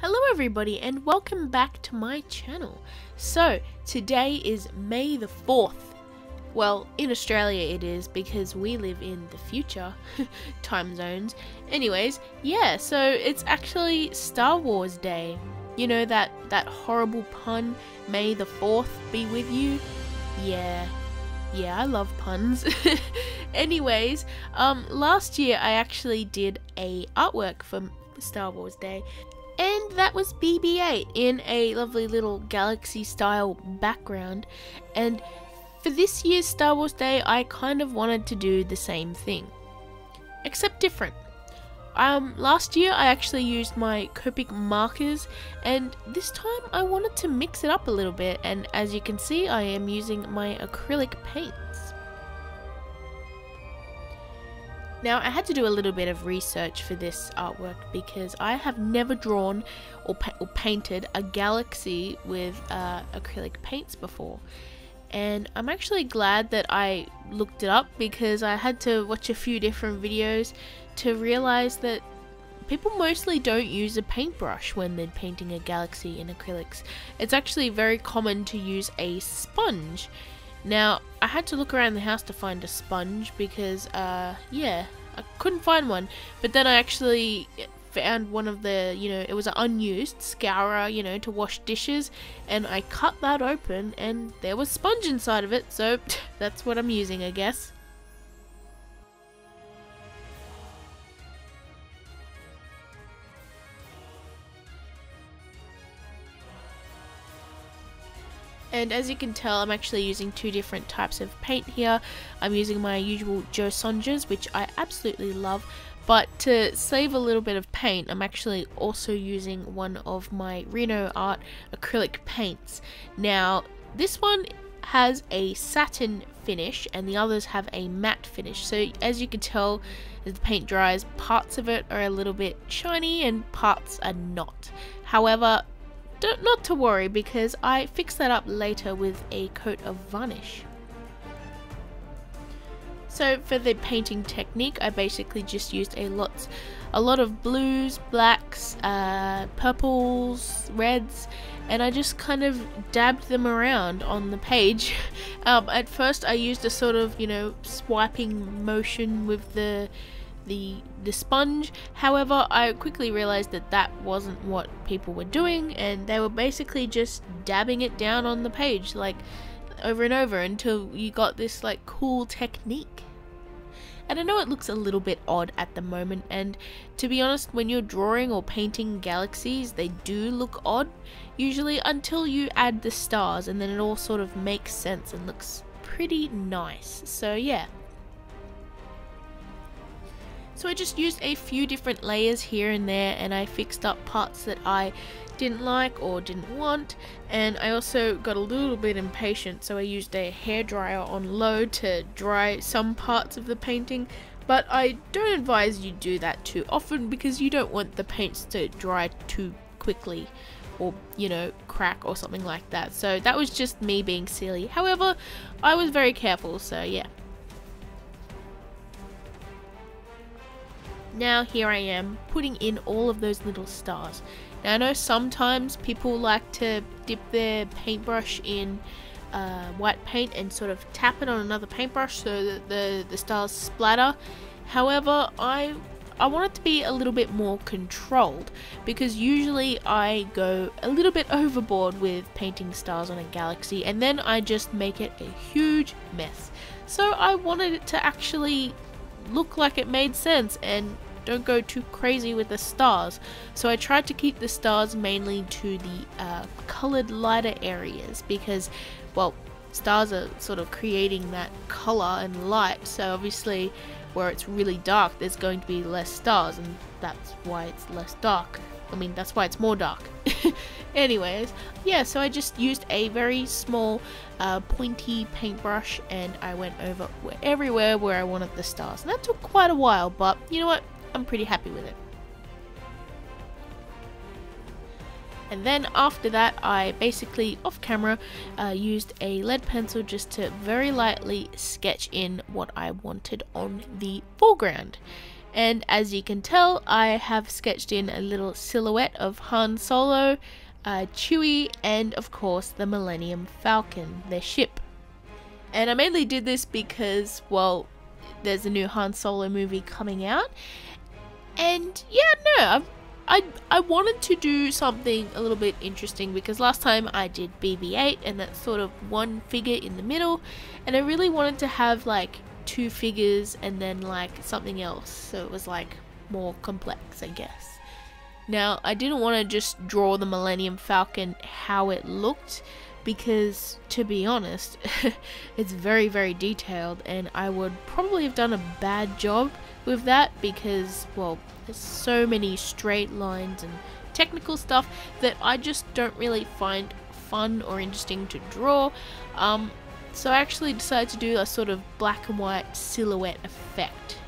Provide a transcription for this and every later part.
Hello everybody and welcome back to my channel. So today is May the 4th. Well, in Australia it is because we live in the future time zones. Anyways, yeah, so it's actually Star Wars Day. You know that horrible pun, May the 4th be with you? Yeah, I love puns. Anyways, last year I actually did a artwork for Star Wars Day. And that was BB-8 in a lovely little galaxy style background, and for this year's Star Wars Day I kind of wanted to do the same thing, except different. Last year I actually used my Copic markers, and this time I wanted to mix it up a little bit, and as you can see I am using my acrylic paints. Now, I had to do a little bit of research for this artwork because I have never drawn or painted a galaxy with acrylic paints before. And I'm actually glad that I looked it up because I had to watch a few different videos to realize that people mostly don't use a paintbrush when they're painting a galaxy in acrylics. It's actually very common to use a sponge. Now, I had to look around the house to find a sponge because, yeah, I couldn't find one. But then I actually found one of the, it was an unused scourer, to wash dishes. And I cut that open and there was sponge inside of it. So that's what I'm using, I guess. And as you can tell, I'm actually using two different types of paint here. I'm using my usual gesso, which I absolutely love, but to save a little bit of paint, I'm actually also using one of my Reno Art acrylic paints. Now, this one has a satin finish and the others have a matte finish. So as you can tell, as the paint dries, parts of it are a little bit shiny and parts are not. However, not to worry because I fixed that up later with a coat of varnish. So for the painting technique, I basically just used a lot of blues, blacks, purples, reds, and I just kind of dabbed them around on the page. At first I used a sort of, swiping motion with the sponge. However, I quickly realized that that wasn't what people were doing, and they were basically just dabbing it down on the page like over and over until you got this like cool technique. And I know it looks a little bit odd at the moment, and to be honest, when you're drawing or painting galaxies, they do look odd usually until you add the stars, and then it all sort of makes sense and looks pretty nice. So yeah. So I just used a few different layers here and there, and I fixed up parts that I didn't like or didn't want, and I also got a little bit impatient, so I used a hairdryer on low to dry some parts of the painting, but I don't advise you do that too often because you don't want the paints to dry too quickly or, crack or something like that. So that was just me being silly. However, I was very careful, so yeah. Now here I am putting in all of those little stars. Now I know sometimes people like to dip their paintbrush in white paint and sort of tap it on another paintbrush so that the stars splatter. However, I want it to be a little bit more controlled because usually I go a little bit overboard with painting stars on a galaxy and then I just make it a huge mess. So I wanted it to actually look like it made sense and don't go too crazy with the stars. So I tried to keep the stars mainly to the colored lighter areas because, well, stars are sort of creating that color and light, so obviously where it's really dark there's going to be less stars, and that's why it's less dark. I mean, that's why it's more dark. Anyways, yeah, so I just used a very small pointy paintbrush and I went over everywhere where I wanted the stars. And that took quite a while, but you know what? I'm pretty happy with it. And then after that, I basically, off camera, used a lead pencil just to very lightly sketch in what I wanted on the foreground. And as you can tell, I have sketched in a little silhouette of Han Solo, Chewie, and of course the Millennium Falcon, their ship. And I mainly did this because, well, there's a new Han Solo movie coming out, and yeah, I wanted to do something a little bit interesting, because last time I did BB-8 and that's sort of one figure in the middle, and I really wanted to have like two figures and then like something else, so it was like more complex, I guess. Now, I didn't want to just draw the Millennium Falcon how it looked, because to be honest, it's very, very detailed, and I would probably have done a bad job with that, because, well, there's so many straight lines and technical stuff that I just don't really find fun or interesting to draw. So I actually decided to do a sort of black and white silhouette effect.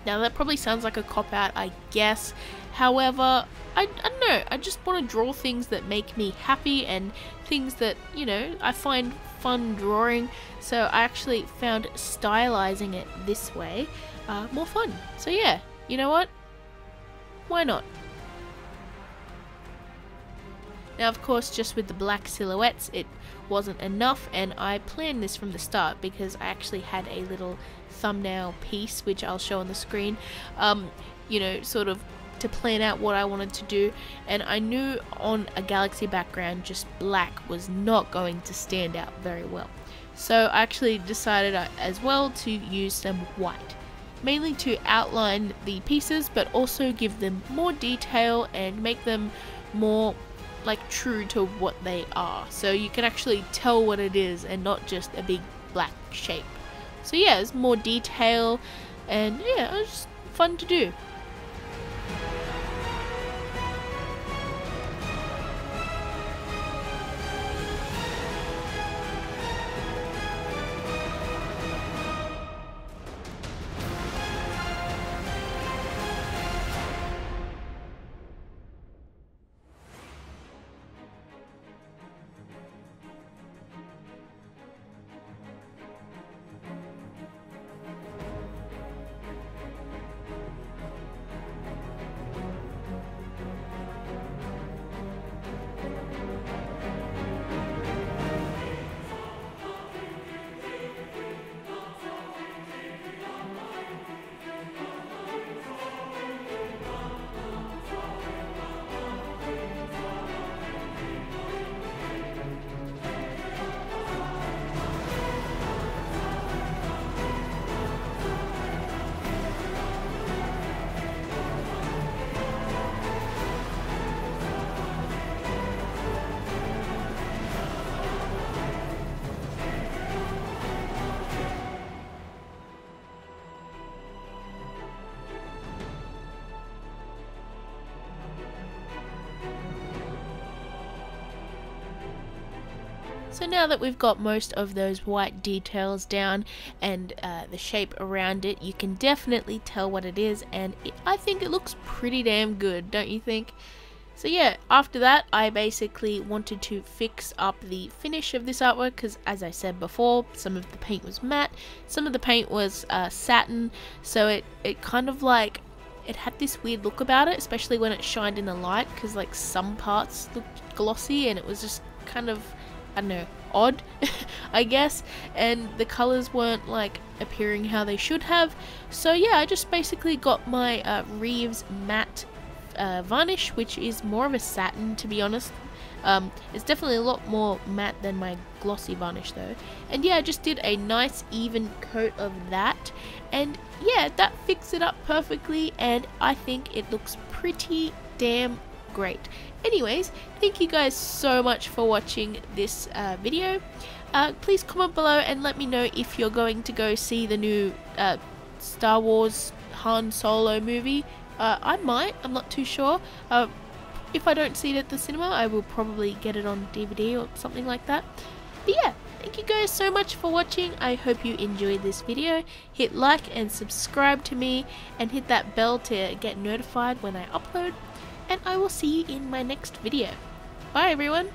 Now that probably sounds like a cop-out, I guess. However, I don't know, I just want to draw things that make me happy and things that, you know, I find fun drawing. So I actually found stylizing it this way more fun. So yeah, you know what? Why not? Now, of course, just with the black silhouettes, it wasn't enough, and I planned this from the start because I actually had a little thumbnail piece, which I'll show on the screen, you know, sort of to plan out what I wanted to do, and I knew on a galaxy background just black was not going to stand out very well. So I actually decided as well to use some white, mainly to outline the pieces, but also give them more detail and make them more like true to what they are, so you can actually tell what it is and not just a big black shape. So yeah, it's more detail, and yeah, it was just fun to do. So now that we've got most of those white details down and the shape around it, you can definitely tell what it is, and I think it looks pretty damn good, don't you think? So yeah, after that I basically wanted to fix up the finish of this artwork, because as I said before, some of the paint was matte, some of the paint was satin, so it kind of like, it had this weird look about it, especially when it shined in the light, because like some parts looked glossy and it was just kind of, I don't know, odd, I guess, and the colors weren't like appearing how they should have. So yeah, I just basically got my Reeves matte varnish, which is more of a satin, to be honest. It's definitely a lot more matte than my glossy varnish though, and yeah, I just did a nice even coat of that, and yeah, that fixed it up perfectly, and I think it looks pretty damn great. Anyways, thank you guys so much for watching this video. Please comment below and let me know if you're going to go see the new Star Wars Han Solo movie. I might, I'm not too sure. If I don't see it at the cinema, I will probably get it on DVD or something like that. But yeah, thank you guys so much for watching. I hope you enjoyed this video. Hit like and subscribe to me, and hit that bell to get notified when I upload. And I will see you in my next video. Bye everyone!